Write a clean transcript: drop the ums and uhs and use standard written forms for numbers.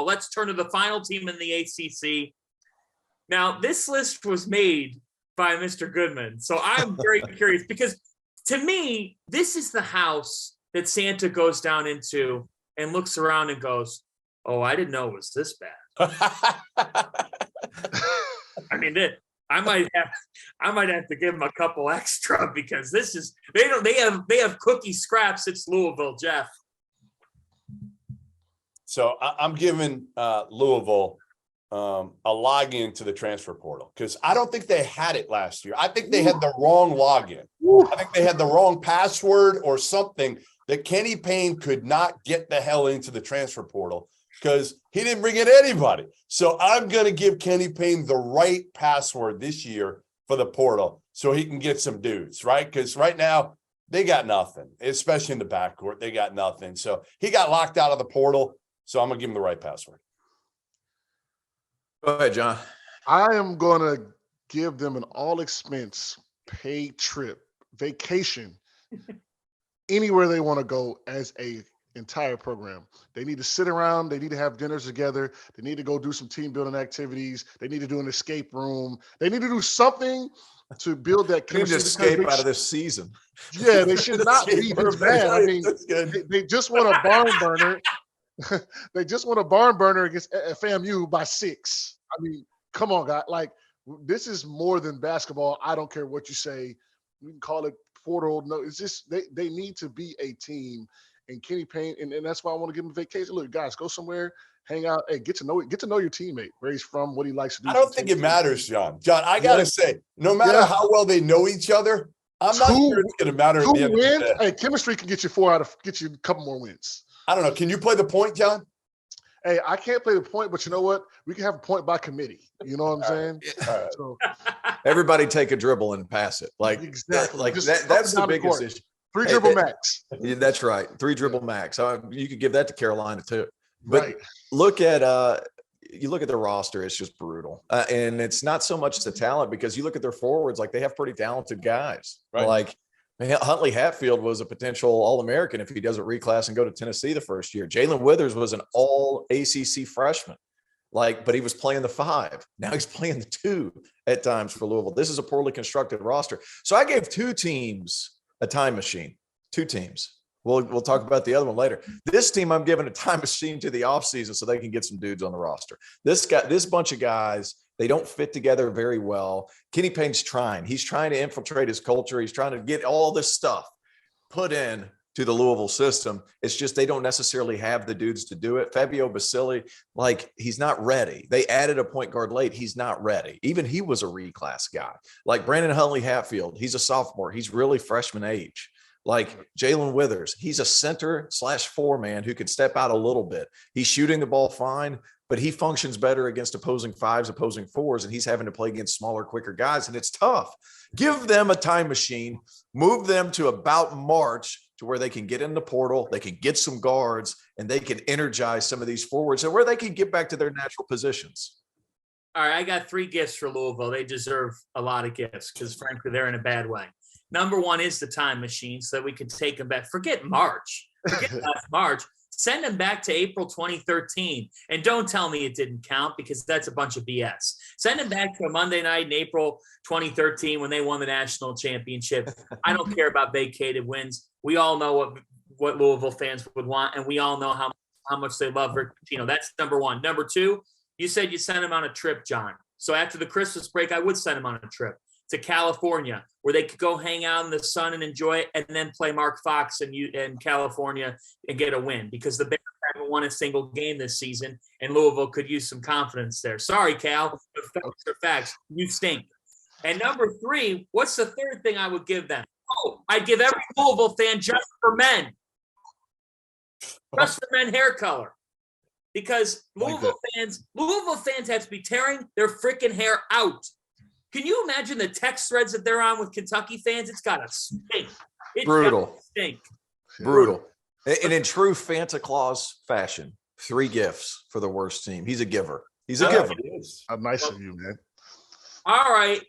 Louisville. Let's turn to the final team in the ACC. Now, this list was made by Mr. Goodman, so I'm very curious because to me, this is the house that Santa goes down into and looks around and goes, "Oh, I didn't know it was this bad." I mean, I might have to give them a couple extra because this is they have cookie scraps. It's Louisville, Jeff. So I'm giving Louisville a login to the transfer portal because I don't think they had it last year. I think they had the wrong login. I think they had the wrong password or something that Kenny Payne could not get the hell into the transfer portal because he didn't bring in anybody. So I'm going to give Kenny Payne the right password this year for the portal so he can get some dudes, right? Because right now they got nothing, especially in the backcourt. They got nothing. So he got locked out of the portal. So I'm going to give him the right password. Go ahead, John. I am going to give them an all-expense paid trip, vacation, anywhere they want to go as a entire program. They need to sit around. They need to have dinners together. They need to go do some team building activities. They need to do an escape room. They need to do something to build that chemistry. Just escape out of this season. Yeah, they should not be this bad. I mean, they just want a barn burner. They just want a barn burner against FAMU by 6. I mean, come on, guys. Like, this is more than basketball. I don't care what you say. We can call it portal. No, it's just they need to be a team. And Kenny Payne, and that's why I want to give him a vacation. Look, guys, go somewhere, hang out, hey, get to know your teammate, where he's from, what he likes to do. I don't think it matters, John. John, I gotta say, no matter how well they know each other, I'm not sure it's gonna matter at the end of the day. Hey, chemistry can get you get you a couple more wins. I don't know. Can you play the point, John? Hey, I can't play the point, but you know what? We can have a point by committee. You know what I'm saying? All right. So, everybody take a dribble and pass it. Like, exactly. Like that's the biggest issue. 3 dribble max. Yeah, that's right. 3 dribble max. You could give that to Carolina too. But right. look at the roster, it's just brutal. And it's not so much the talent because you look at their forwards, like they have pretty talented guys. Right. Like Huntley Hatfield was a potential All-American if he doesn't reclass and go to Tennessee the first year. Jalen Withers was an all-ACC freshman. But he was playing the 5. Now he's playing the 2 at times for Louisville. This is a poorly constructed roster. So I gave 2 teams a time machine. 2 teams. We'll talk about the other one later. This team, I'm giving a time machine to the offseason so they can get some dudes on the roster. This bunch of guys, they don't fit together very well. Kenny Payne's trying. He's trying to infiltrate his culture. He's trying to get all this stuff put in to the Louisville system. It's just they don't necessarily have the dudes to do it. Fabio Basili, he's not ready. They added a point guard late. He's not ready. Even he was a reclass guy. Like Brandon Huntley Hatfield, he's a sophomore. He's really freshman age. Like Jalen Withers, he's a center/4 man who can step out a little bit. He's shooting the ball fine, but he functions better against opposing 5s, opposing 4s, and he's having to play against smaller, quicker guys, and it's tough. Give them a time machine, move them to about March to where they can get in the portal, they can get some guards, and they can energize some of these forwards and where they can get back to their natural positions. All right, I got 3 gifts for Louisville. They deserve a lot of gifts because, frankly, they're in a bad way. Number 1 is the time machine so that we can take them back. Forget March. Forget last March. Send them back to April 2013. And don't tell me it didn't count because that's a bunch of BS. Send them back to a Monday night in April 2013 when they won the national championship. I don't care about vacated wins. We all know what Louisville fans would want, and we all know how much they love Rick Pitino. That's number 1. Number 2, you said you sent him on a trip, John. So after the Christmas break, I would send him on a trip to California where they could go hang out in the sun and enjoy it and then play Mark Fox in California and get a win because the Bears haven't won a single game this season and Louisville could use some confidence there. Sorry, Cal, but facts are facts. You stink. And number 3, what's the third thing I would give them? Oh, I'd give every Louisville fan Just for Men hair color. Because Louisville fans have to be tearing their freaking hair out. Can you imagine the text threads that they're on with Kentucky fans? It's got to stink. Brutal. Stink. Brutal. And in true Fanta Claus fashion, 3 gifts for the worst team. He's a giver. He's a giver. How nice of you, man. All right.